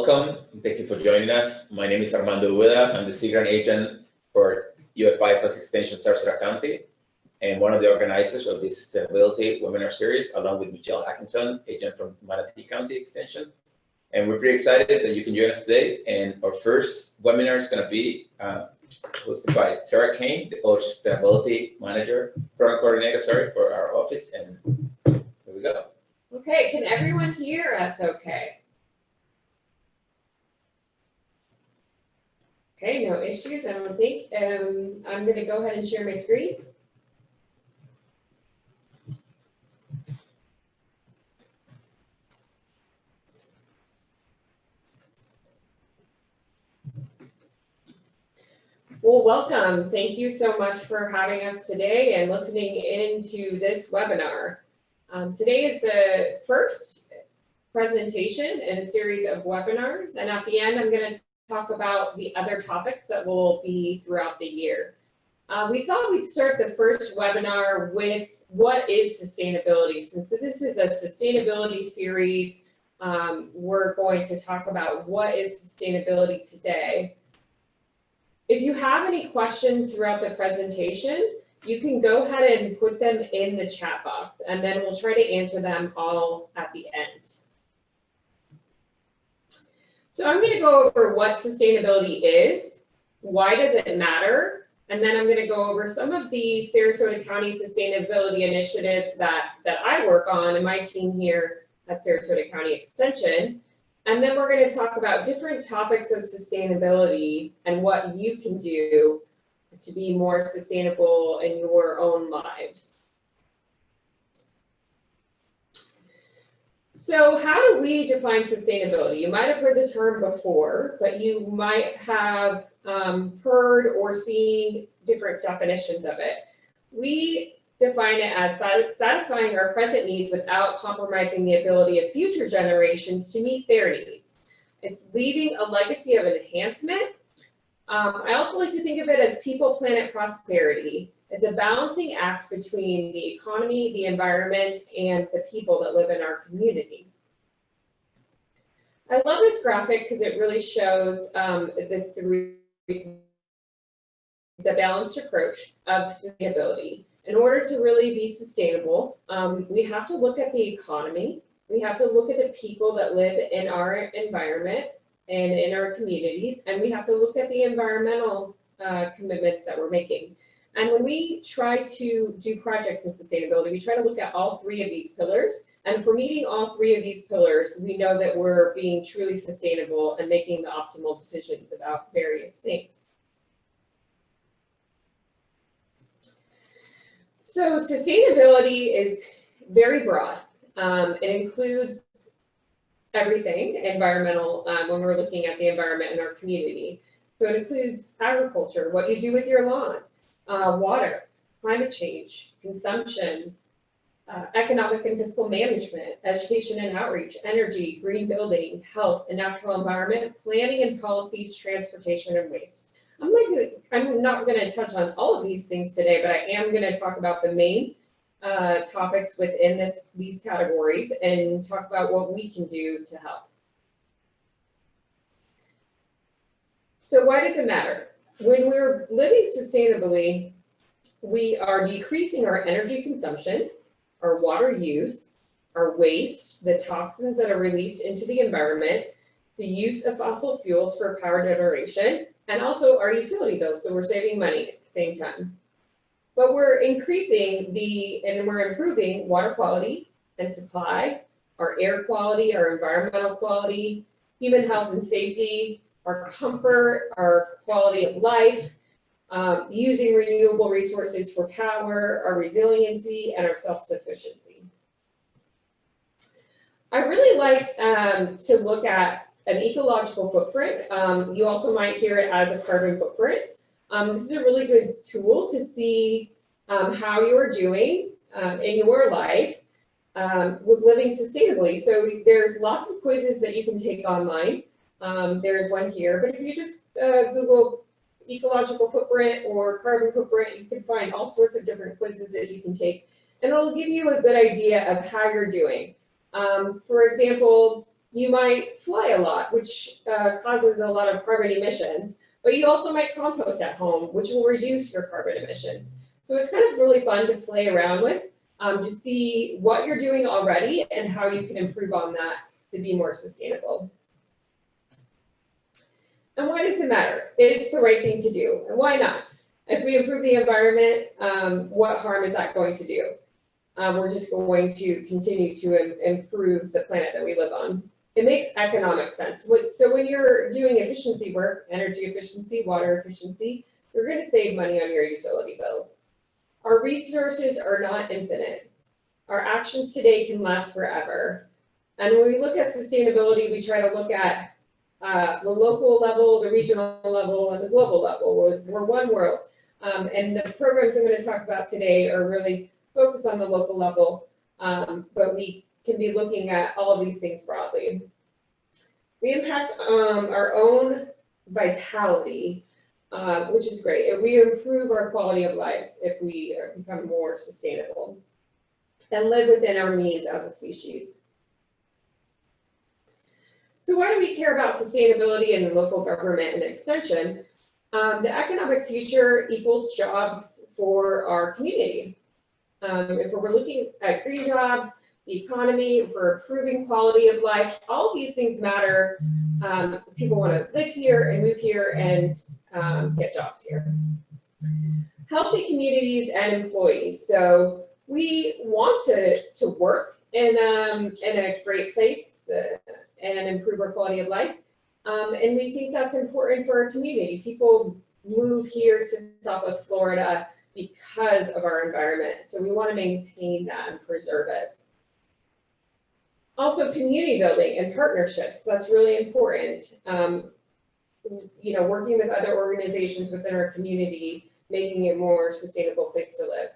welcome, and thank you for joining us. My name is Armando Ueda. I'm the Sea Grant agent for IFAS Extension Sarasota County, and one of the organizers of this Sustainability webinar series, along with Michelle Atkinson, agent from Manatee County Extension. And we're pretty excited that you can join us today. And our first webinar is going to be hosted by Sarah Kane, the Sustainability Program Coordinator, for our office. And here we go. Okay, can everyone hear us okay? Okay, no issues, I don't think. I'm going to go ahead and share my screen. Well, welcome. Thank you so much for having us today and listening into this webinar. Today is the first presentation in a series of webinars, and at the end, I'm going to talk about the other topics that will be throughout the year. We thought we'd start the first webinar with what is sustainability. Since this is a sustainability series, we're going to talk about what is sustainability today. If you have any questions throughout the presentation, you can go ahead and put them in the chat box, and then we'll try to answer them all at the end. So I'm going to go over what sustainability is, why does it matter, and then I'm going to go over some of the Sarasota County sustainability initiatives that I work on and my team here at Sarasota County Extension. And then we're going to talk about different topics of sustainability and what you can do to be more sustainable in your own lives. So how do we define sustainability? You might have heard the term before, but you might have heard or seen different definitions of it. We define it as satisfying our present needs without compromising the ability of future generations to meet their needs. It's leaving a legacy of enhancement. I also like to think of it as people, planet, prosperity. It's a balancing act between the economy, the environment, and the people that live in our community. I love this graphic because it really shows the balanced approach of sustainability. In order to really be sustainable, we have to look at the economy, we have to look at the people that live in our environment and in our communities, and we have to look at the environmental commitments that we're making. And when we try to do projects in sustainability, we try to look at all three of these pillars. And for meeting all three of these pillars, we know that we're being truly sustainable and making the optimal decisions about various things. So sustainability is very broad. It includes everything environmental when we're looking at the environment in our community. So it includes agriculture, what you do with your lawn, water, climate change, consumption, economic and fiscal management, education and outreach, energy, green building, health and natural environment, planning and policies, transportation and waste. I'm not going to touch on all of these things today, but I am going to talk about the main topics within these categories and talk about what we can do to help. So why does it matter? When we're living sustainably, we are decreasing our energy consumption, our water use, our waste, the toxins that are released into the environment, the use of fossil fuels for power generation, and also our utility bills, so we're saving money at the same time. But we're increasing and we're improving water quality and supply, our air quality, our environmental quality, human health and safety, our comfort, our quality of life, using renewable resources for power, our resiliency, and our self-sufficiency. I really like to look at an ecological footprint. You also might hear it as a carbon footprint. This is a really good tool to see how you're doing in your life with living sustainably. So there's lots of quizzes that you can take online. There's one here, but if you just Google ecological footprint or carbon footprint, you can find all sorts of different quizzes that you can take, and it'll give you a good idea of how you're doing. For example, You might fly a lot, which causes a lot of carbon emissions, but you also might compost at home, which will reduce your carbon emissions. So it's kind of really fun to play around with, to see what you're doing already and how you can improve on that to be more sustainable. And why does it matter? It's the right thing to do, and why not? If we improve the environment, what harm is that going to do? We're just going to continue to improve the planet that we live on. It makes economic sense. So when you're doing efficiency work, energy efficiency, water efficiency, you're going to save money on your utility bills. Our resources are not infinite. Our actions today can last forever. And when we look at sustainability, we try to look at the local level, the regional level, and the global level. We're one world. And the programs I'm going to talk about today are really focused on the local level, but we can be looking at all of these things broadly. We impact our own vitality, which is great. If we improve our quality of lives, if we become more sustainable and live within our means as a species. So why do we care about sustainability in local government and extension? The economic future equals jobs for our community. If we're looking at green jobs, the economy, if we're improving quality of life, all of these things matter. People want to live here and move here and get jobs here. Healthy communities and employees. So we want to work in a great place and improve our quality of life. And we think that's important for our community. People move here to Southwest Florida because of our environment. So we want to maintain that and preserve it. Also, community building and partnerships, that's really important. Working with other organizations within our community, making it a more sustainable place to live.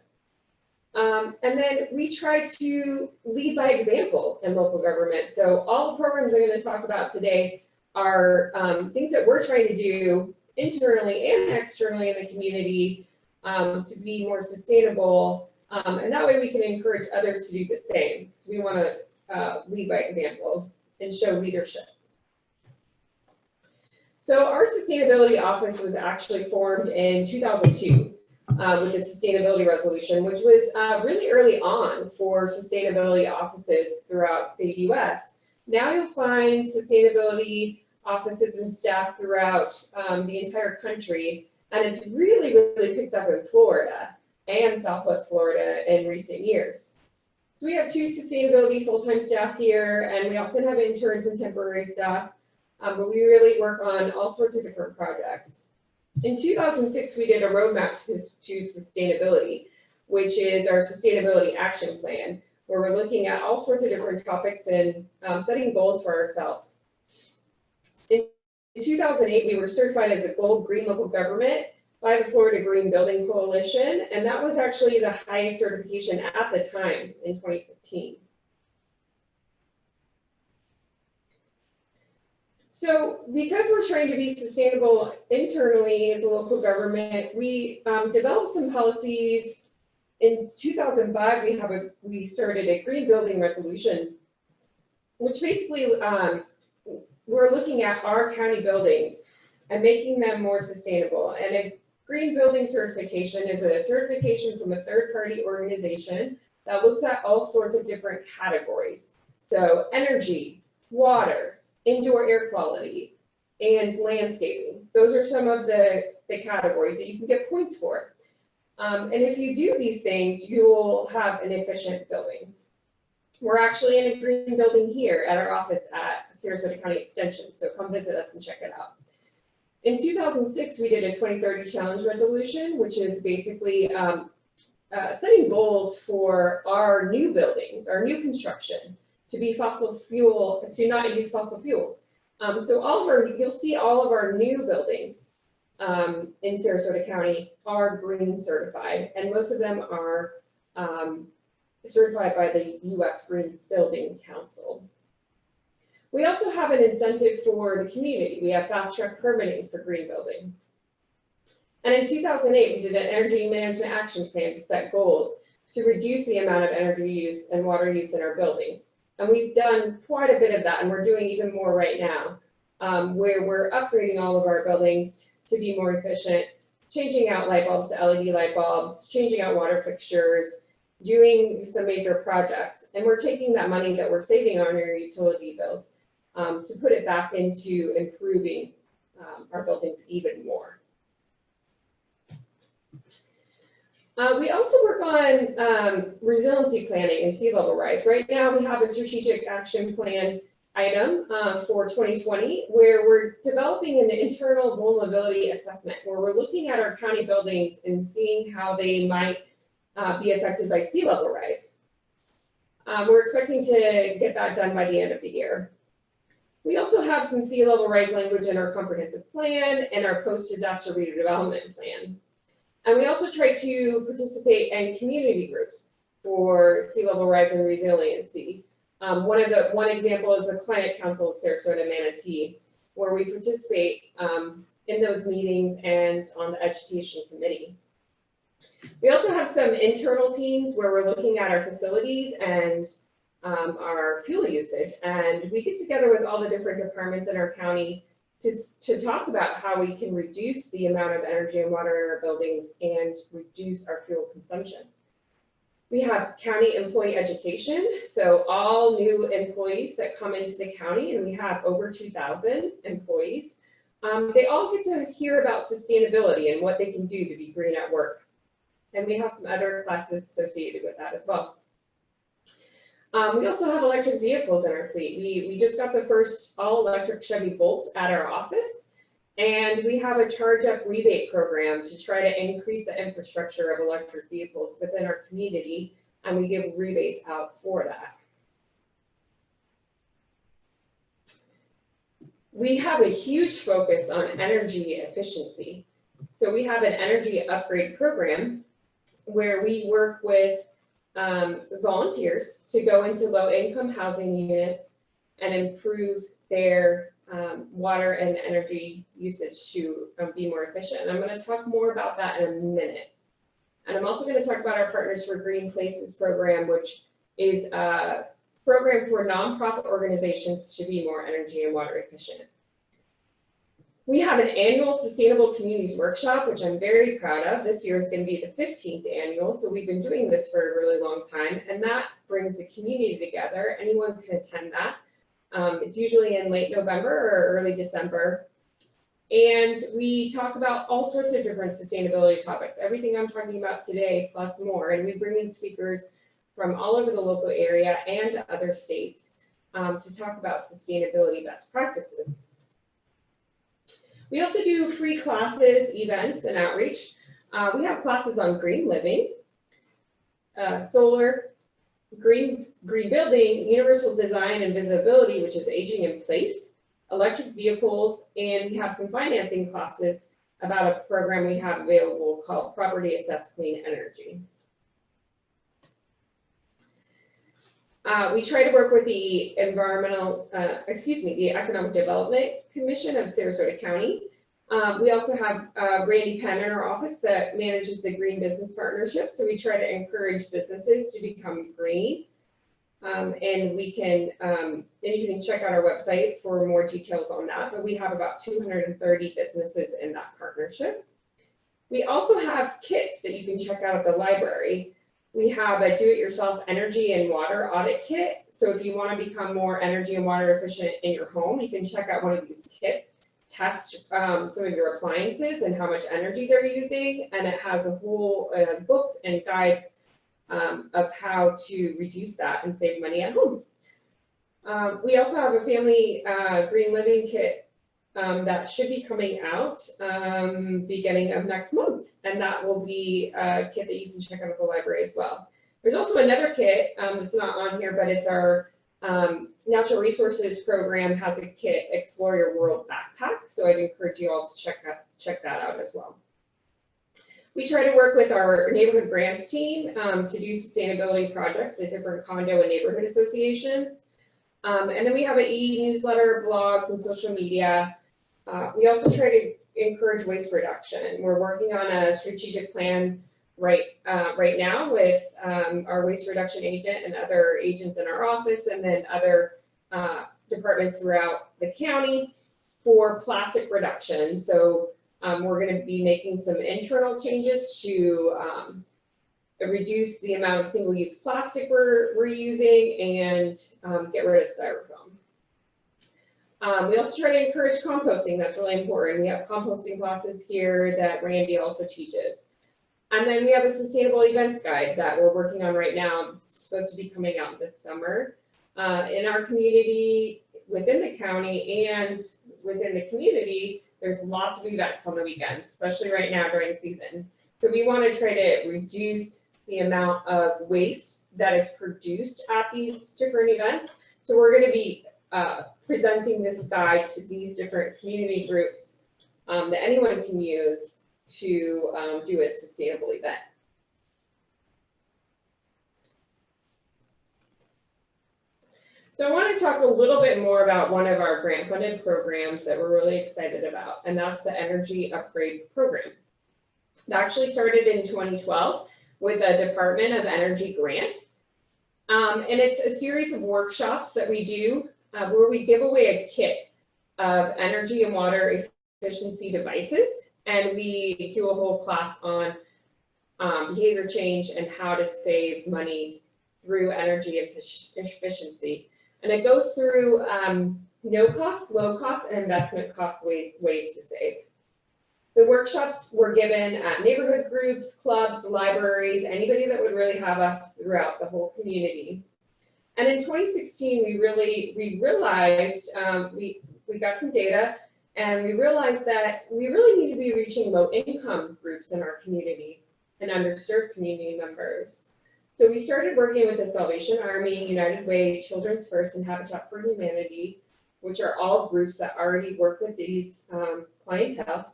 And then we try to lead by example in local government. So all the programs I'm going to talk about today are things that we're trying to do internally and externally in the community to be more sustainable. And that way we can encourage others to do the same. So we want to lead by example and show leadership. So our sustainability office was actually formed in 2002 with the sustainability resolution, which was really early on for sustainability offices throughout the US. Now you'll find sustainability offices and staff throughout the entire country, and it's really, really picked up in Florida and Southwest Florida in recent years. So we have 2 sustainability full-time staff here, and we often have interns and temporary staff, but we really work on all sorts of different projects. In 2006, we did a roadmap to sustainability, which is our sustainability action plan, where we're looking at all sorts of different topics and setting goals for ourselves. In 2008, we were certified as a Gold Green Local Government by the Florida Green Building Coalition, and that was actually the highest certification at the time in 2015. So because we're trying to be sustainable internally as a local government, we developed some policies. In 2005, we started a green building resolution, which basically we're looking at our county buildings and making them more sustainable. And a green building certification is a certification from a third-party organization that looks at all sorts of different categories. So energy, water, indoor air quality, and landscaping. Those are some of the categories that you can get points for. And if you do these things, you will have an efficient building. We're actually in a green building here at our office at Sarasota County Extension, so come visit us and check it out. In 2006, we did a 2030 challenge resolution, which is basically setting goals for our new buildings, our new construction, to be to not use fossil fuels. So you'll see all of our new buildings in Sarasota County are green certified, and most of them are certified by the US Green Building Council. We also have an incentive for the community. We have fast track permitting for green building. And in 2008, we did an energy management action plan to set goals to reduce the amount of energy use and water use in our buildings. And we've done quite a bit of that, and we're doing even more right now, where we're upgrading all of our buildings to be more efficient, changing out light bulbs to LED light bulbs, changing out water fixtures, doing some major projects. And we're taking that money that we're saving on our utility bills to put it back into improving our buildings even more. We also work on resiliency planning and sea level rise. Right now, we have a strategic action plan item for 2020, where we're developing an internal vulnerability assessment, where we're looking at our county buildings and seeing how they might be affected by sea level rise. We're expecting to get that done by the end of the year. We also have some sea level rise language in our comprehensive plan and our post-disaster redevelopment plan. And we also try to participate in community groups for sea level rise and resiliency. One example is the Climate Council of Sarasota Manatee, where we participate in those meetings and on the education committee. We also have some internal teams where we're looking at our facilities and our fuel usage, and we get together with all the different departments in our county to talk about how we can reduce the amount of energy and water in our buildings and reduce our fuel consumption. We have county employee education, so all new employees that come into the county, and we have over 2,000 employees, they all get to hear about sustainability and what they can do to be green at work. And we have some other classes associated with that as well. We also have electric vehicles in our fleet. We just got the first all-electric Chevy Bolt at our office, and we have a charge-up rebate program to try to increase the infrastructure of electric vehicles within our community, and we give rebates out for that. We have a huge focus on energy efficiency. So we have an energy upgrade program where we work with volunteers to go into low-income housing units and improve their water and energy usage to be more efficient. And I'm going to talk more about that in a minute. And I'm also going to talk about our Partners for Green Places program, which is a program for nonprofit organizations to be more energy and water efficient. We have an annual Sustainable Communities Workshop, which I'm very proud of. This year is going to be the 15th annual, so we've been doing this for a really long time, and that brings the community together. Anyone can attend that. It's usually in late November or early December, and we talk about all sorts of different sustainability topics, everything I'm talking about today plus more, and we bring in speakers from all over the local area and other states to talk about sustainability best practices. We also do free classes, events, and outreach. We have classes on green living, solar, green building, universal design and visibility, which is aging in place, electric vehicles, and we have some financing classes about a program we have available called Property Assessed Clean Energy. We try to work with the the Economic Development Commission of Sarasota County. We also have Randy Penn in our office that manages the Green Business Partnership. So we try to encourage businesses to become green. And we can, and you can check out our website for more details on that, but we have about 230 businesses in that partnership. We also have kits that you can check out at the library. We have a do-it-yourself energy and water audit kit. So if you want to become more energy and water efficient in your home, you can check out one of these kits, test some of your appliances and how much energy they're using. And it has a whole books and guides of how to reduce that and save money at home. We also have a family green living kit that should be coming out beginning of next month. And that will be a kit that you can check out at the library as well. There's also another kit that's not on here, but it's our Natural Resources program has a kit, Explore Your World Backpack. So I'd encourage you all to check that out as well. We try to work with our neighborhood grants team to do sustainability projects at different condo and neighborhood associations. And then we have an e-newsletter, blogs, and social media. We also try to encourage waste reduction. We're working on a strategic plan right now with our waste reduction agent and other agents in our office, and then other departments throughout the county for plastic reduction. So we're going to be making some internal changes to reduce the amount of single-use plastic we're using and get rid of styrofoam. We also try to encourage composting. That's really important. We have composting classes here that Randy also teaches. And then we have a sustainable events guide that we're working on right now. It's supposed to be coming out this summer. In our community, within the county and within the community, there's lots of events on the weekends, especially right now during the season. So we want to try to reduce the amount of waste that is produced at these different events. So we're going to be presenting this guide to these different community groups that anyone can use to do a sustainable event. So I want to talk a little bit more about one of our grant funded programs that we're really excited about, and that's the Energy Upgrade Program. It actually started in 2012 with a Department of Energy grant. And it's a series of workshops that we do where we give away a kit of energy and water efficiency devices. And we do a whole class on behavior change and how to save money through energy efficiency. And it goes through no cost, low cost, and investment cost ways to save. The workshops were given at neighborhood groups, clubs, libraries, anybody that would really have us throughout the whole community. And in 2016, we realized, we got some data, and we realized that we really need to be reaching low income groups in our community and underserved community members. So we started working with the Salvation Army, United Way, Children's First, and Habitat for Humanity, which are all groups that already work with these clientele.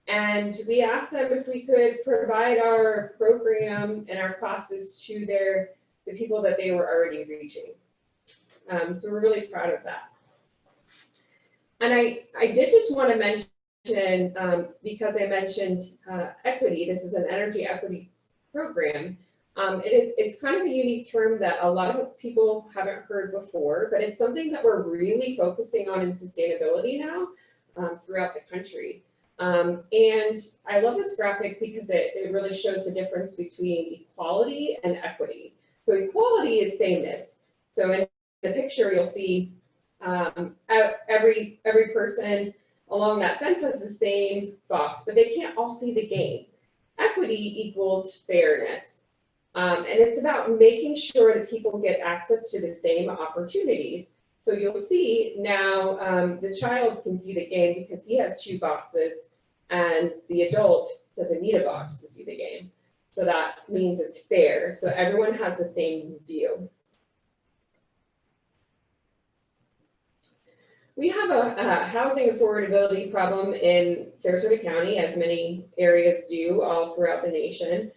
And we asked them if we could provide our program and our classes to the people that they were already reaching. So we're really proud of that. And I did just want to mention, because I mentioned equity, this is an energy equity program. It's kind of a unique term that a lot of people haven't heard before, but it's something that we're really focusing on in sustainability now throughout the country. And I love this graphic because it really shows the difference between equality and equity. So equality is sameness. So in the picture, you'll see every person along that fence has the same box, but they can't all see the game. Equity equals fairness. And it's about making sure that people get access to the same opportunities. So you'll see now the child can see the game because he has 2 boxes, and the adult doesn't need a box to see the game. So that means it's fair. So everyone has the same view. We have a housing affordability problem in Sarasota County, as many areas do all throughout the nation.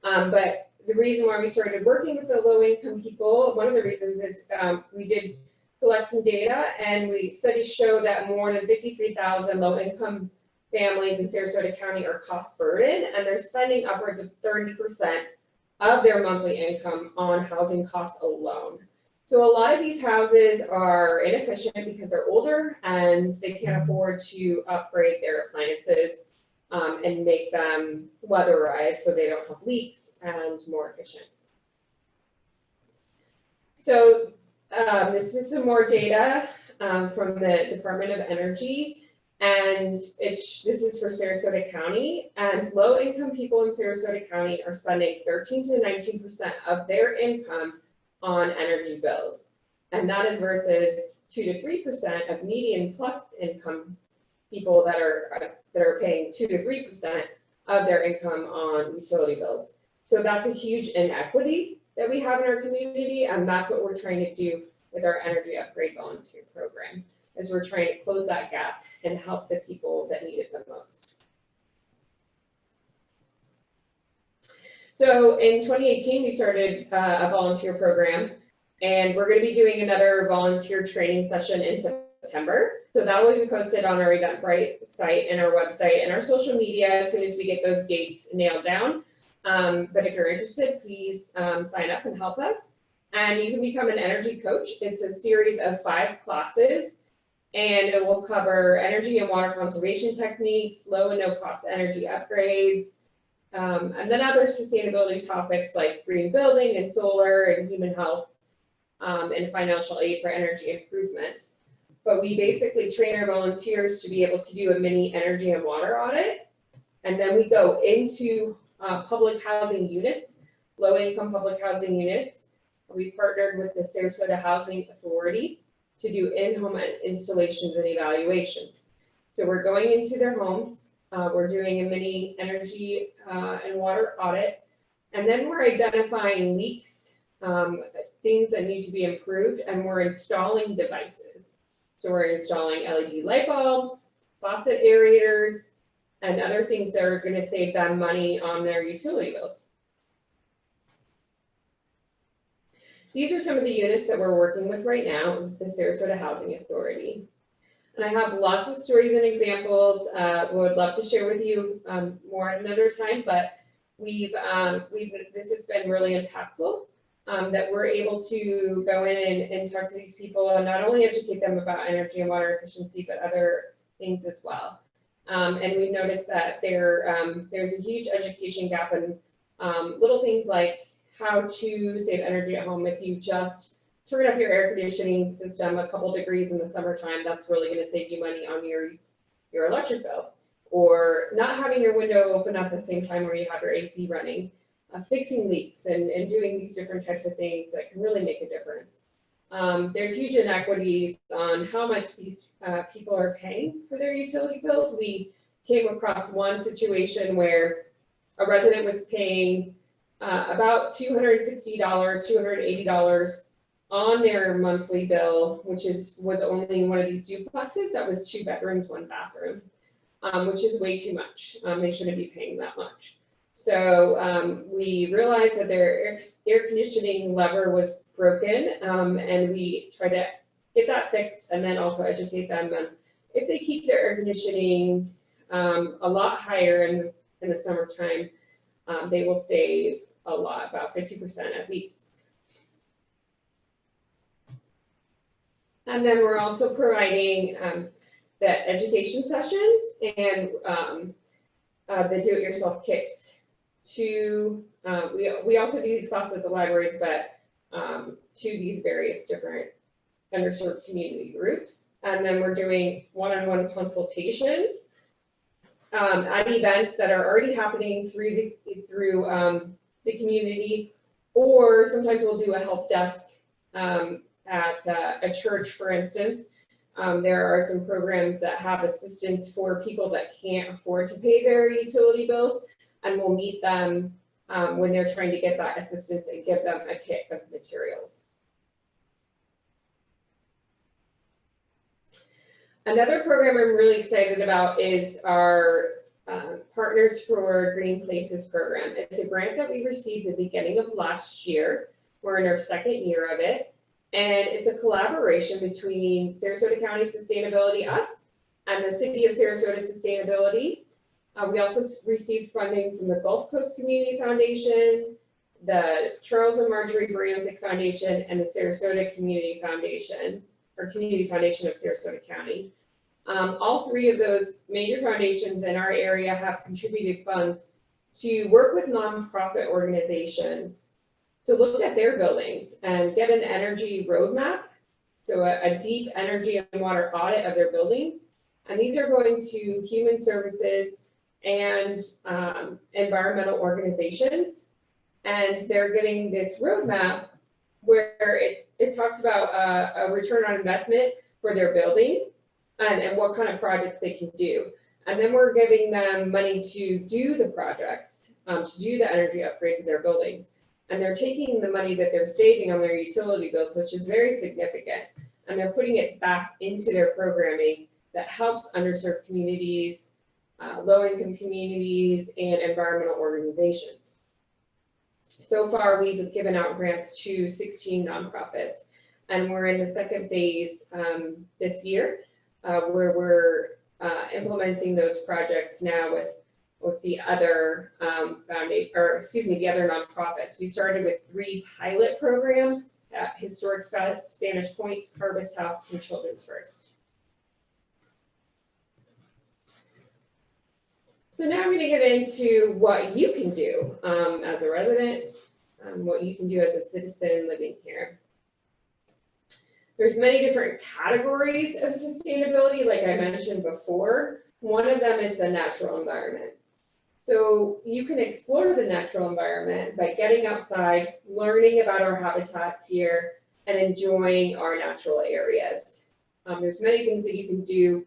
But the reason why we started working with the low-income people, one of the reasons is we did collect some data, and studies show that more than 53,000 low-income families in Sarasota County are cost burdened, and they're spending upwards of 30% of their monthly income on housing costs alone. So a lot of these houses are inefficient because they're older and they can't afford to upgrade their appliances and make them weatherized so they don't have leaks and more efficient. So this is some more data from the Department of Energy, and this is for Sarasota County, and low-income people in Sarasota County are spending 13 to 19% of their income on energy bills, and that is versus 2 to 3% of median plus income people that are paying 2 to 3% of their income on utility bills. So that's a huge inequity that we have in our community, and that's what we're trying to do with our Energy Upgrade Volunteer Program, is we're trying to close that gap and help the people that need it the most. So in 2018, we started a volunteer program, and we're going to be doing another volunteer training session in September. So that will be posted on our Eventbrite site and our website and our social media as soon as we get those dates nailed down. But if you're interested, please sign up and help us. And you can become an energy coach. It's a series of 5 classes, and it will cover energy and water conservation techniques, low and no cost energy upgrades, and then other sustainability topics like green building and solar and human health, and financial aid for energy improvements. But we basically train our volunteers to be able to do a mini energy and water audit. And then we go into public housing units, low-income public housing units. We partnered with the Sarasota Housing Authority to do in-home installations and evaluations. So we're going into their homes, we're doing a mini energy and water audit, and then we're identifying leaks, things that need to be improved, and we're installing devices. So we're installing LED light bulbs, faucet aerators, and other things that are going to save them money on their utility bills. These are some of the units that we're working with right now with the Sarasota Housing Authority. And I have lots of stories and examples. Would love to share with you more at another time, but this has been really impactful, that we're able to go in and talk to these people and not only educate them about energy and water efficiency, but other things as well. And we've noticed that there's a huge education gap in little things like how to save energy at home. If you just turn up your air conditioning system a couple degrees in the summertime, that's really going to save you money on your electric bill. Or not having your window open up at the same time where you have your AC running, fixing leaks and doing these different types of things that can really make a difference. There's huge inequities on how much these people are paying for their utility bills. We came across one situation where a resident was paying about $260, $280 on their monthly bill, which was only one of these duplexes that was 2 bedrooms, 1 bathroom, which is way too much. They shouldn't be paying that much. So we realized that their air conditioning lever was broken, and we tried to get that fixed and then also educate them. If they keep their air conditioning a lot higher in the summertime, they will save a lot, about 50% at least. And then we're also providing the education sessions and the do-it-yourself kits to, we also do these classes at the libraries, but to these various different underserved community groups. And then we're doing one-on-one consultations at events that are already happening through the community, or sometimes we'll do a help desk at a church, for instance. There are some programs that have assistance for people that can't afford to pay their utility bills, and we'll meet them when they're trying to get that assistance and give them a kit of materials. Another program I'm really excited about is our Partners for Green Places program. It's a grant that we received at the beginning of last year. We're in our 2nd year of it. And it's a collaboration between Sarasota County Sustainability, us, and the City of Sarasota Sustainability. We also received funding from the Gulf Coast Community Foundation, the Charles and Marjorie Branzik Foundation, and the Sarasota Community Foundation, or Community Foundation of Sarasota County. All 3 of those major foundations in our area have contributed funds to work with nonprofit organizations to look at their buildings and get an energy roadmap, so a deep energy and water audit of their buildings. And these are going to human services and environmental organizations. And they're getting this roadmap where it talks about a return on investment for their building and what kind of projects they can do. And then we're giving them money to do the projects, to do the energy upgrades of their buildings. And they're taking the money that they're saving on their utility bills, which is very significant, and they're putting it back into their programming that helps underserved communities, low-income communities, and environmental organizations. So far, we've given out grants to 16 nonprofits, and we're in the 2nd phase this year, where we're implementing those projects now with with the other the other nonprofits. We started with 3 pilot programs at Historic Spanish Point, Harvest House, and Children's First. So now I'm going to get into what you can do as a resident, what you can do as a citizen living here. There's many different categories of sustainability, like I mentioned before. One of them is the natural environment. So you can explore the natural environment by getting outside, learning about our habitats here, and enjoying our natural areas. There's many things that you can do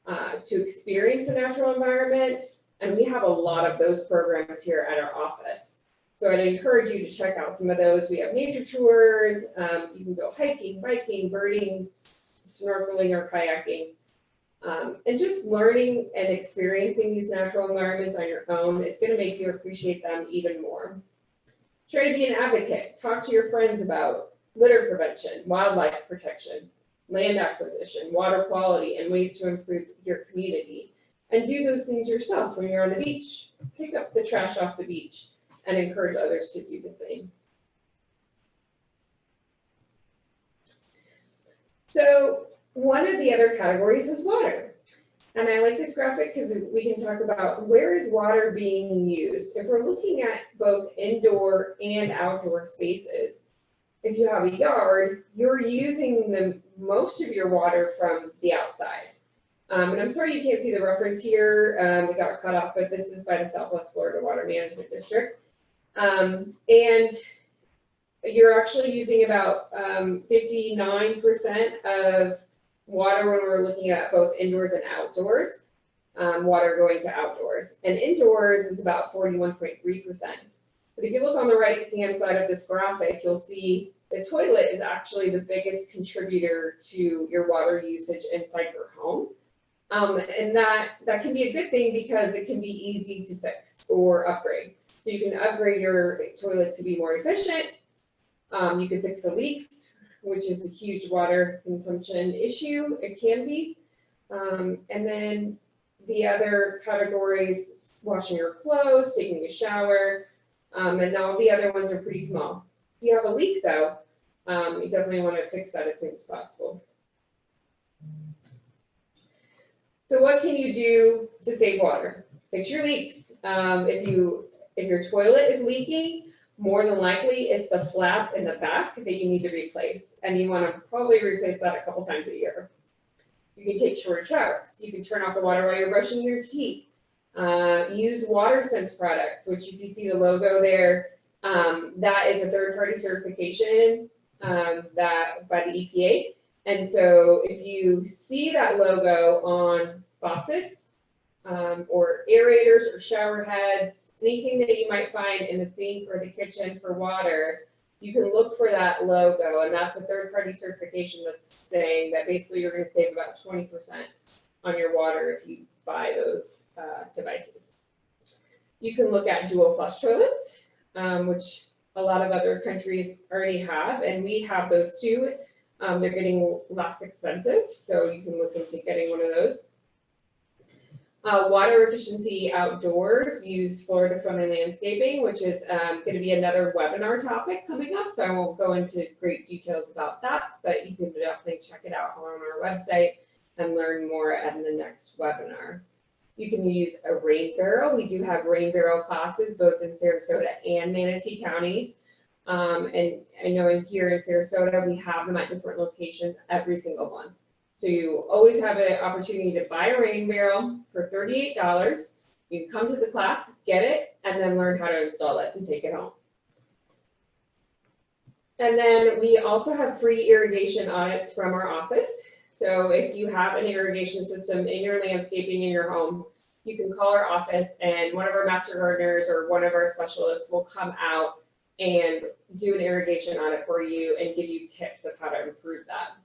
to experience the natural environment, and we have a lot of those programs here at our office. So I'd encourage you to check out some of those. We have nature tours, you can go hiking, biking, birding, snorkeling, or kayaking. And just learning and experiencing these natural environments on your own is going to make you appreciate them even more. Try to be an advocate. Talk to your friends about litter prevention, wildlife protection, land acquisition, water quality, and ways to improve your community. And do those things yourself when you're on the beach. Pick up the trash off the beach and encourage others to do the same. So one of the other categories is water. And I like this graphic because we can talk about where is water being used. If we're looking at both indoor and outdoor spaces, if you have a yard, you're using most of your water from the outside. And I'm sorry you can't see the reference here. We got cut off, but this is by the Southwest Florida Water Management District. And you're actually using about 59% of water when we're looking at both indoors and outdoors, water going to outdoors. And indoors is about 41.3%. But if you look on the right-hand side of this graphic, you'll see the toilet is actually the biggest contributor to your water usage inside your home. And that can be a good thing because it can be easy to fix or upgrade. So you can upgrade your toilet to be more efficient. You can fix the leaks, which is a huge water consumption issue. It can be. And then the other categories, washing your clothes, taking a shower, and all the other ones are pretty small. If you have a leak though, you definitely want to fix that as soon as possible. So what can you do to save water? Fix your leaks. If your toilet is leaking, more than likely it's the flap in the back that you need to replace. And you want to probably replace that a couple times a year. You can take shorter showers. You can turn off the water while you're brushing your teeth. Use WaterSense products, which if you see the logo there, that is a third-party certification that by the EPA. And so if you see that logo on faucets or aerators or shower heads, anything that you might find in the sink or the kitchen for water, you can look for that logo, and that's a third-party certification that's saying that basically you're going to save about 20% on your water if you buy those devices. You can look at dual flush toilets, which a lot of other countries already have, and we have those too. They're getting less expensive, so you can look into getting one of those. Water efficiency outdoors, use Florida Friendly Landscaping, which is going to be another webinar topic coming up, so I won't go into great details about that, but you can definitely check it out on our website and learn more at the next webinar. You can use a rain barrel. We do have rain barrel classes both in Sarasota and Manatee counties. And I know here in Sarasota, we have them at different locations every single month. So you always have an opportunity to buy a rain barrel for $38. You can come to the class, get it, and then learn how to install it and take it home. And then we also have free irrigation audits from our office. So if you have an irrigation system in your landscaping in your home, you can call our office and one of our master gardeners or one of our specialists will come out and do an irrigation audit for you and give you tips of how to improve that.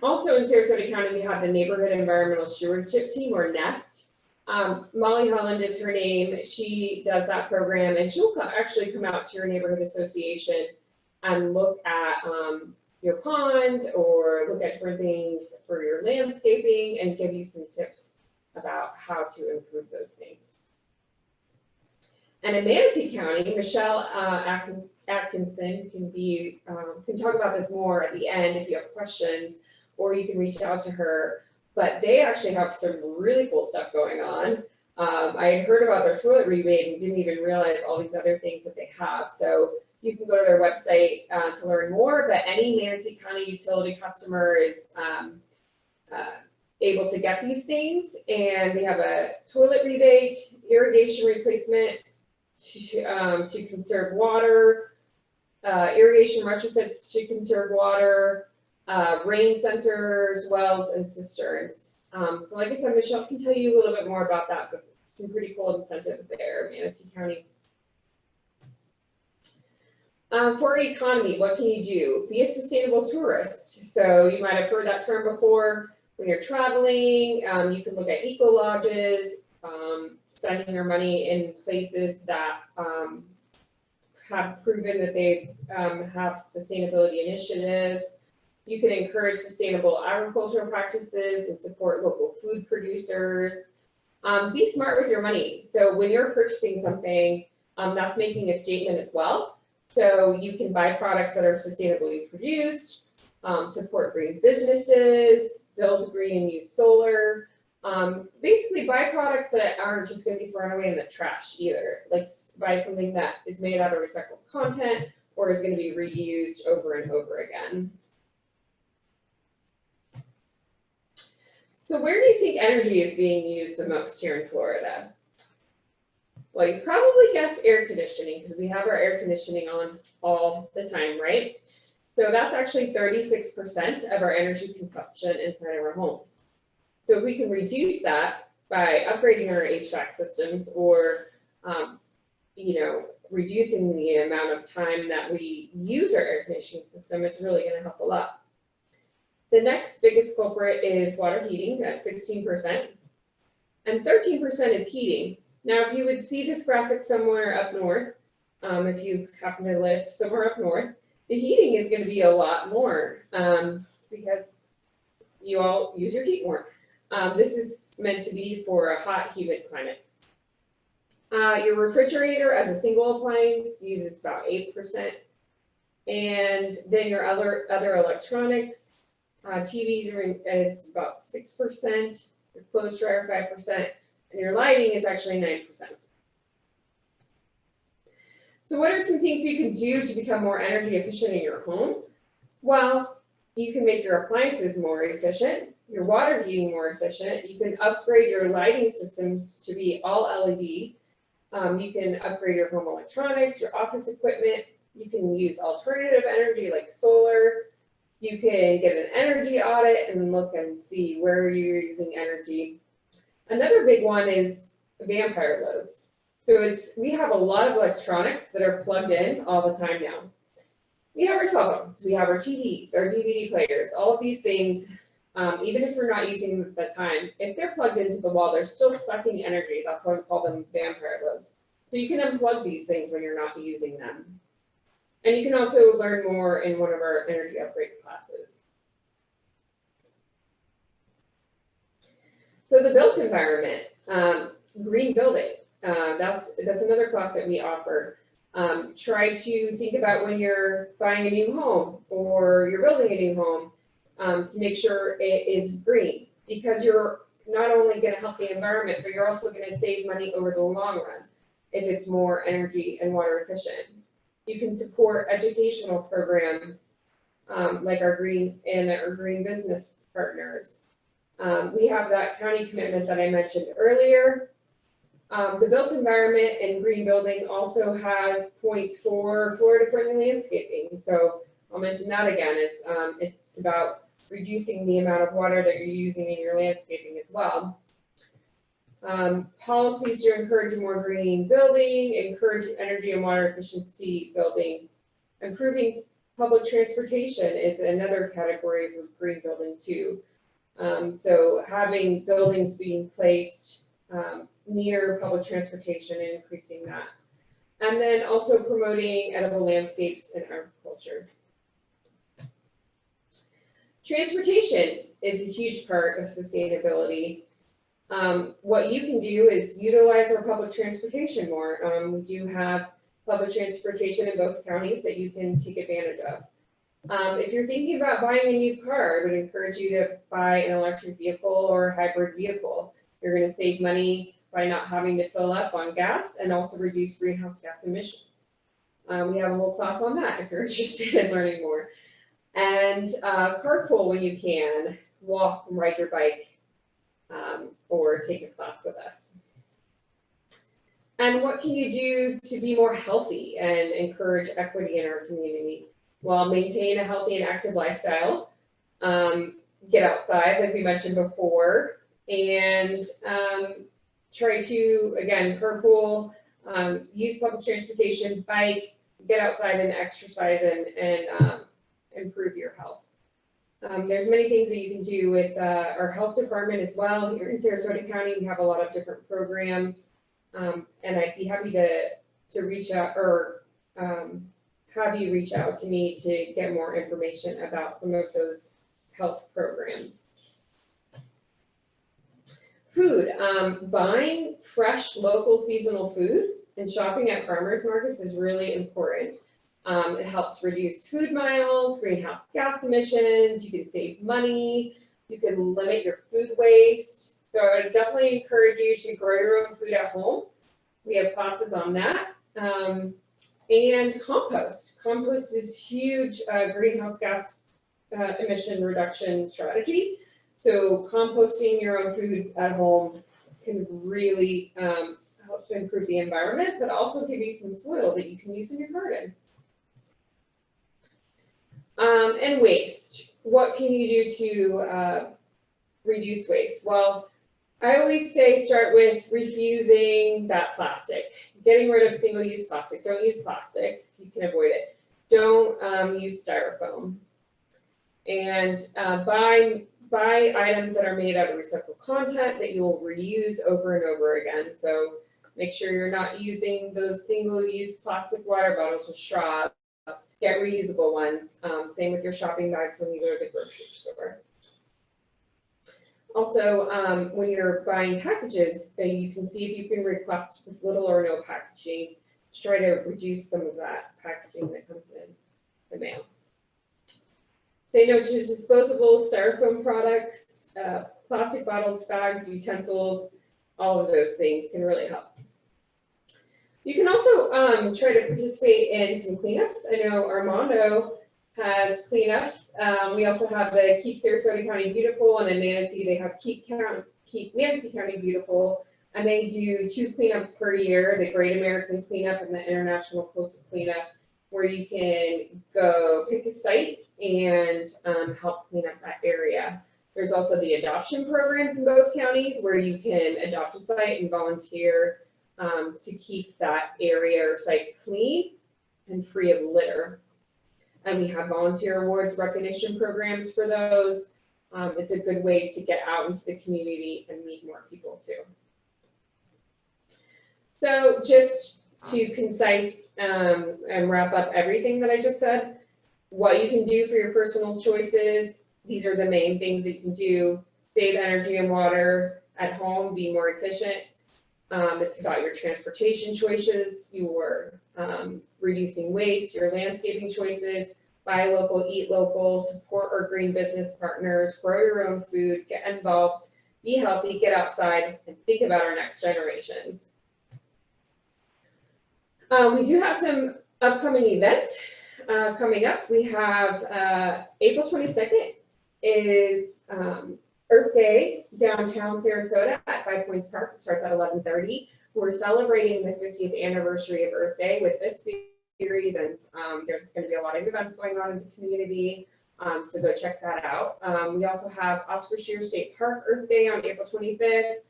Also in Sarasota County, we have the Neighborhood Environmental Stewardship Team, or NEST. Molly Holland is her name. She does that program, and she'll actually come out to your neighborhood association and look at your pond or look at different things for your landscaping and give you some tips about how to improve those things. And in Manatee County, Michelle Atkinson can talk about this more at the end if you have questions, or you can reach out to her. But they actually have some really cool stuff going on. I had heard about their toilet rebate and didn't even realize all these other things that they have. So you can go to their website to learn more, but any Manatee County utility customer is able to get these things. And they have a toilet rebate, irrigation replacement to conserve water, irrigation retrofits to conserve water, rain sensors, wells, and cisterns. So like I said, Michelle can tell you a little bit more about that, but some pretty cool incentives there, Manatee County. For economy, what can you do? Be a sustainable tourist. So you might have heard that term before. When you're traveling, you can look at eco lodges, spending your money in places that have proven that they have sustainability initiatives. You can encourage sustainable agricultural practices and support local food producers. Be smart with your money. So when you're purchasing something, that's making a statement as well. So you can buy products that are sustainably produced, support green businesses, build green and use solar. Basically buy products that aren't just going to be thrown away in the trash either. Like buy something that is made out of recycled content or is going to be reused over and over again. So where do you think energy is being used the most here in Florida? Well, you probably guessed air conditioning because we have our air conditioning on all the time, right? So that's actually 36% of our energy consumption inside of our homes. So if we can reduce that by upgrading our HVAC systems or, reducing the amount of time that we use our air conditioning system, it's really going to help a lot. The next biggest culprit is water heating at 16%, and 13% is heating. Now, if you would see this graphic somewhere up north, if you happen to live somewhere up north, the heating is going to be a lot more because you all use your heat more. This is meant to be for a hot, humid climate. Your refrigerator as a single appliance uses about 8%. And then your other electronics, TVs is about 6%, your clothes dryer 5%, and your lighting is actually 9%. So what are some things you can do to become more energy efficient in your home? Well, you can make your appliances more efficient, your water heating more efficient. You can upgrade your lighting systems to be all LED. You can upgrade your home electronics, your office equipment. You can use alternative energy like solar. You can get an energy audit and look and see where you're using energy. Another big one is vampire loads. So we have a lot of electronics that are plugged in all the time now. We have our cell phones, we have our TVs, our DVD players, all of these things, even if we're not using them at the time, if they're plugged into the wall, they're still sucking energy. That's why we call them vampire loads. So you can unplug these things when you're not using them. And you can also learn more in one of our energy upgrade classes. So the built environment, green building, that's another class that we offer. Try to think about when you're buying a new home or you're building a new home to make sure it is green, because you're not only going to help the environment, but you're also going to save money over the long run if it's more energy and water efficient. You can support educational programs like our green business partners. We have that county commitment that I mentioned earlier. The built environment and green building also has points for Florida-friendly landscaping. So I'll mention that again. It's about reducing the amount of water that you're using in your landscaping as well. Policies to encourage more green building, encourage energy and water efficiency buildings. Improving public transportation is another category for green building too. So having buildings being placed near public transportation and increasing that. And then also promoting edible landscapes and agriculture. Transportation is a huge part of sustainability. What you can do is utilize our public transportation more. We do have public transportation in both counties that you can take advantage of. If you're thinking about buying a new car, I would encourage you to buy an electric vehicle or a hybrid vehicle. You're going to save money by not having to fill up on gas and also reduce greenhouse gas emissions. We have a whole class on that if you're interested in learning more. And carpool when you can, walk and ride your bike, or take a class with us. And what can you do to be more healthy and encourage equity in our community? Well, maintain a healthy and active lifestyle, get outside like we mentioned before, and try to, again, carpool, use public transportation, bike, get outside and exercise and improve your health. There's many things that you can do with our health department as well. Here in Sarasota County, we have a lot of different programs, and I'd be happy to reach out or have you reach out to me to get more information about some of those health programs. Food, buying fresh, local, seasonal food and shopping at farmers markets is really important. It helps reduce food miles, greenhouse gas emissions, you can save money, you can limit your food waste. So I would definitely encourage you to grow your own food at home. We have classes on that. And compost. Compost is huge greenhouse gas emission reduction strategy. So composting your own food at home can really help to improve the environment, but also give you some soil that you can use in your garden. And waste. What can you do to reduce waste? Well, I always say start with refusing that plastic. Getting rid of single-use plastic. Don't use plastic if you can avoid it. Don't use styrofoam. And buy items that are made out of recycled content that you will reuse over and over again. So make sure you're not using those single-use plastic water bottles or straws. Get reusable ones. Same with your shopping bags when you go to the grocery store. Also, when you're buying packages, you can see if you can request with little or no packaging to try to reduce some of that packaging that comes in the mail. Say no to disposable styrofoam products, plastic bottles, bags, utensils, all of those things can really help. You can also try to participate in some cleanups. I know Armando has cleanups. We also have the Keep Sarasota County Beautiful, and in Manatee they have Keep Manatee County Beautiful, and they do 2 cleanups per year, the Great American Cleanup and the International Coastal Cleanup, where you can go pick a site and help clean up that area. There's also the adoption programs in both counties where you can adopt a site and volunteer to keep that area or site clean and free of litter. And we have volunteer awards recognition programs for those. It's a good way to get out into the community and meet more people too. So just to concise and wrap up everything that I just said, what you can do for your personal choices, these are the main things that you can do. Save energy and water at home, be more efficient. It's about your transportation choices, your reducing waste, your landscaping choices, buy local, eat local, support our green business partners, grow your own food, get involved, be healthy, get outside, and think about our next generations. We do have some upcoming events coming up. We have April 22nd is Earth Day downtown Sarasota at 5 Points Park. It starts at 11:30. We're celebrating the 50th anniversary of Earth Day with this series, and there's going to be a lot of events going on in the community, so go check that out. We also have Oscar Shear State Park Earth Day on April 25th.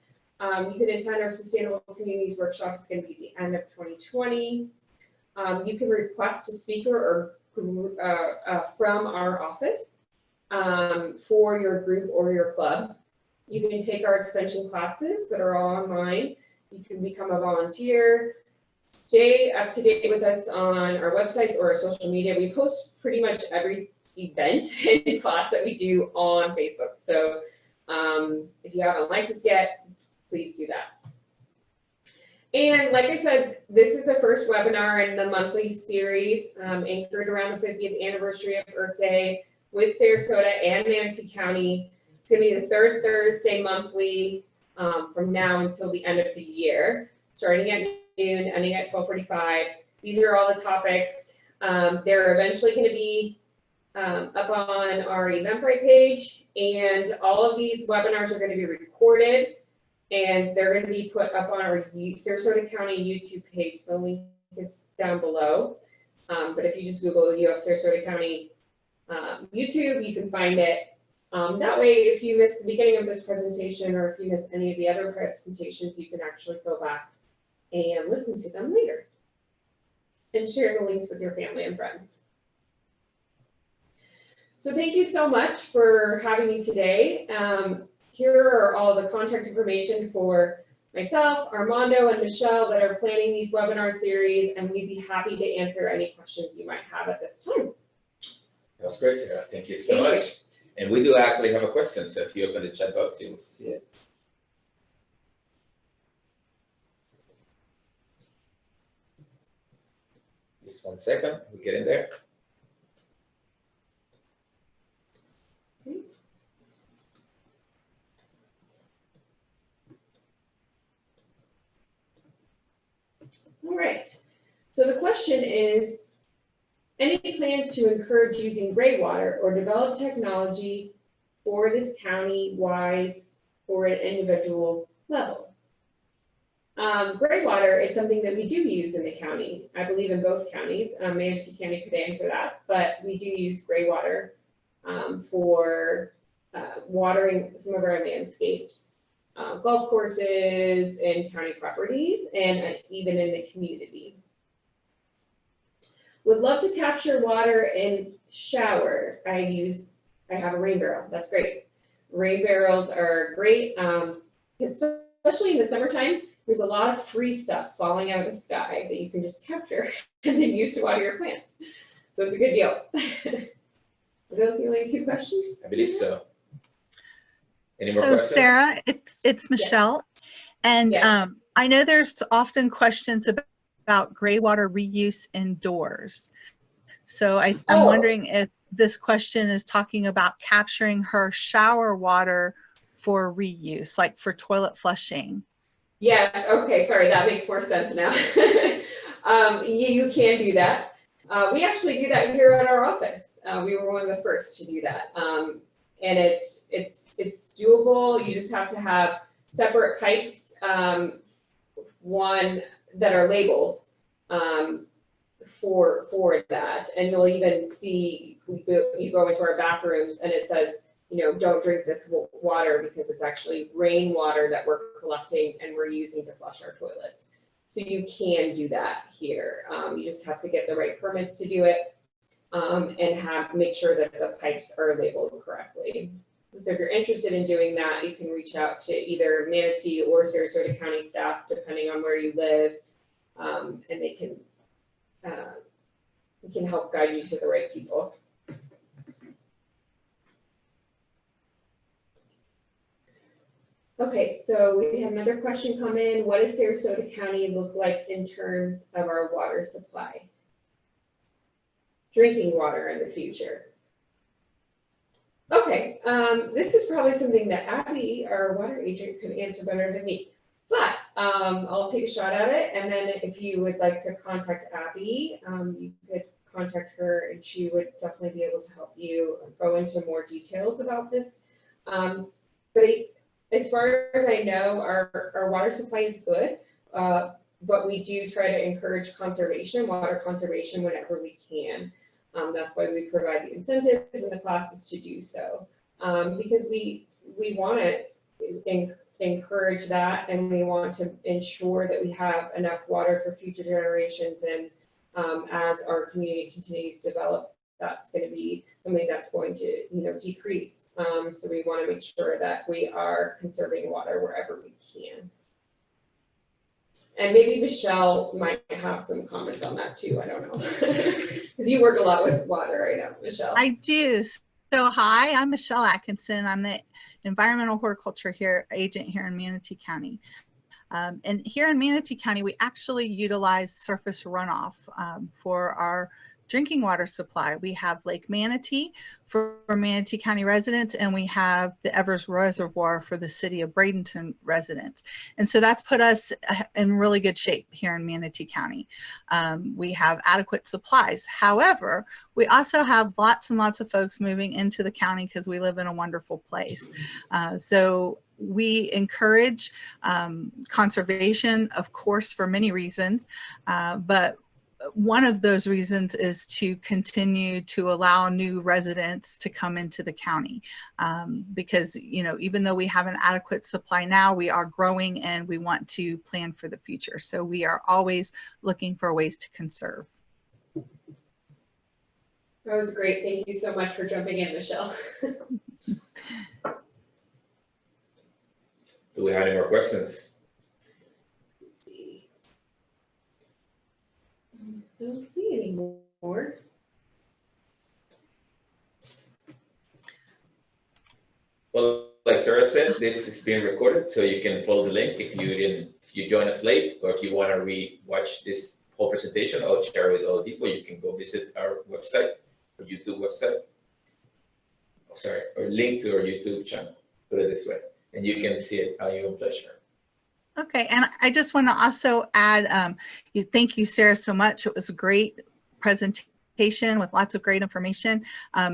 You can attend our Sustainable Communities Workshop. It's going to be the end of 2020. You can request a speaker or from our office for your group or your club. You can take our extension classes that are all online. You can become a volunteer. Stay up to date with us on our websites or our social media. We post pretty much every event and class that we do on Facebook. So if you haven't liked us yet, please do that. And like I said, this is the first webinar in the monthly series, anchored around the 50th anniversary of Earth Day with Sarasota and Manatee County. It's gonna be the third Thursday monthly from now until the end of the year, starting at noon, ending at 12:45. These are all the topics. They're eventually gonna be up on our Eventbrite page, and all of these webinars are gonna be recorded, and they're going to be put up on our Sarasota County YouTube page. The link is down below. But if you just Google UF Sarasota County YouTube, you can find it. That way, if you miss the beginning of this presentation, or if you miss any of the other presentations, you can actually go back and listen to them later and share the links with your family and friends. So thank you so much for having me today. Here are all the contact information for myself, Armando, and Michelle that are planning these webinar series, and we'd be happy to answer any questions you might have at this time. That was great, Sarah. Thank you so much. And we do actually have a question, so if you open the chat box, you'll see it. Just 1 second, we get in there. All right, so the question is, any plans to encourage using gray water or develop technology for this county-wise or an individual level? Gray water is something that we do use in the county. I believe in both counties. Manatee County could answer that, but we do use gray water for watering some of our landscapes. Golf courses and county properties, and even in the community. Would love to capture water in shower. I have a rain barrel. That's great. Rain barrels are great, especially in the summertime. There's a lot of free stuff falling out of the sky that you can just capture and then use to water your plants. So it's a good deal. Are those the only 2 questions? I believe so. Any more So questions? Sarah, it's Michelle, and Yes. I know there's often questions about gray water reuse indoors. So I'm wondering if this question is talking about capturing her shower water for reuse, like for toilet flushing. Yes, okay, sorry, that makes more sense now. You can do that. We actually do that here at our office. We were one of the first to do that. And it's doable. You just have to have separate pipes, one that are labeled for that. And you'll even see, you go into our bathrooms and it says, you know, don't drink this water because it's actually rainwater that we're collecting and we're using to flush our toilets. So you can do that here. You just have to get the right permits to do it. And make sure that the pipes are labeled correctly. So if you're interested in doing that, you can reach out to either Manatee or Sarasota County staff, depending on where you live, and they can help guide you to the right people. Okay, so we have another question come in. What does Sarasota County look like in terms of our water supply? Drinking water in the future. Okay, this is probably something that Abby, our water agent, could answer better than me. But I'll take a shot at it, and then if you would like to contact Abby, you could contact her, and she would definitely be able to help you go into more details about this. But as far as I know, our water supply is good, but we do try to encourage conservation, water conservation, whenever we can. That's why we provide the incentives and the classes to do so, because we want to encourage that, and we want to ensure that we have enough water for future generations. And as our community continues to develop, that's going to be something that's going to, decrease. So we want to make sure that we are conserving water wherever we can. And maybe Michelle might have some comments on that too. I don't know. Because you work a lot with water, I know, Michelle. I do. So hi, I'm Michelle Atkinson. I'm the environmental horticulture agent here in Manatee County. And here in Manatee County, we actually utilize surface runoff for our drinking water supply. We have Lake Manatee for Manatee County residents, and we have the Evers Reservoir for the city of Bradenton residents. And so that's put us in really good shape here in Manatee County. We have adequate supplies. However, we also have lots and lots of folks moving into the county because we live in a wonderful place. So we encourage conservation, of course, for many reasons, but one of those reasons is to continue to allow new residents to come into the county because, you know, even though we have an adequate supply now, we are growing and we want to plan for the future. So we are always looking for ways to conserve. That was great. Thank you so much for jumping in, Michelle. Do we have any more questions? Let's see. I don't see any more. Well, like Sarah said, this is being recorded, so you can follow the link if you join us late, or if you want to re-watch this whole presentation, I'll share it with other people. You can go visit our website, our YouTube website. Oh, sorry, or link to our YouTube channel. Put it this way, and you can see it at your own pleasure. Okay, and I just want to also add, thank you, Sarah, so much. It was a great presentation with lots of great information.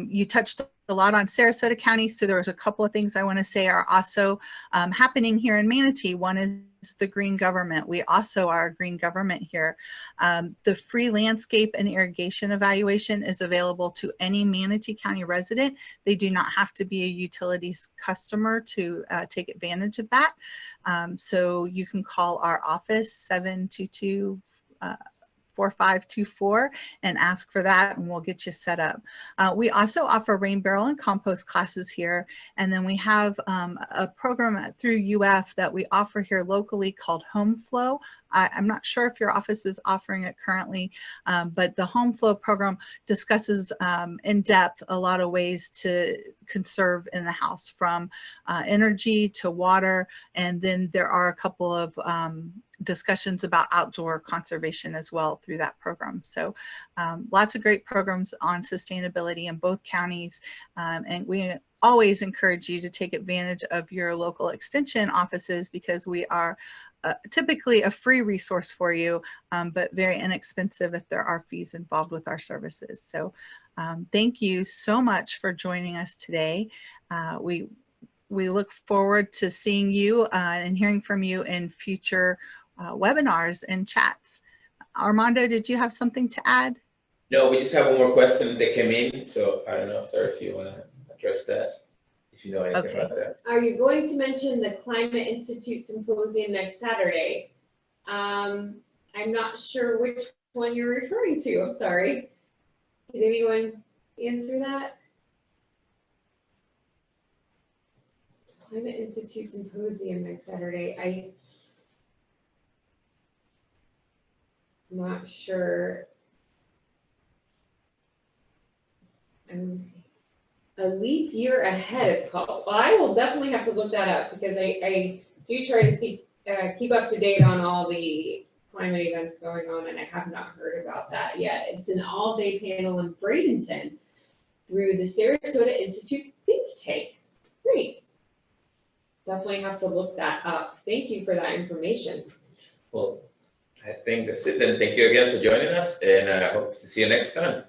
You touched a lot on Sarasota County, so there was a couple of things I want to say are also happening here in Manatee. One is the green government. We also are a green government here. The free landscape and irrigation evaluation is available to any Manatee County resident. They do not have to be a utilities customer to take advantage of that. So you can call our office 722-4524 and ask for that, and we'll get you set up. We also offer rain barrel and compost classes here, and then we have a program through UF that we offer here locally called Home Flow. I'm not sure if your office is offering it currently, but the Home Flow program discusses in depth a lot of ways to conserve in the house, from energy to water, and then there are a couple of discussions about outdoor conservation as well through that program. So lots of great programs on sustainability in both counties, and we always encourage you to take advantage of your local extension offices because we are typically a free resource for you, but very inexpensive if there are fees involved with our services. So thank you so much for joining us today. We look forward to seeing you and hearing from you in future webinars and chats. Armando, did you have something to add? No, we just have one more question that came in, so I don't know, Sarah, if you want to address that, if you know anything about that. Are you going to mention the Climate Institute Symposium next Saturday? I'm not sure which one you're referring to. I'm sorry. Did anyone answer that? Climate Institute Symposium next Saturday. I'm not sure. A leap year ahead, it's called. Well, I will definitely have to look that up because I do try to keep up to date on all the climate events going on, and I have not heard about that yet. It's an all-day panel in Bradenton through the Sarasota Institute think tank. Great. Definitely have to look that up. Thank you for that information. Well, I think that's it then. Thank you again for joining us, and I hope to see you next time.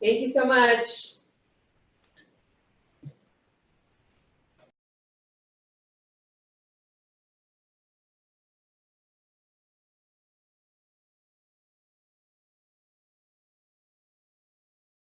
Thank you so much.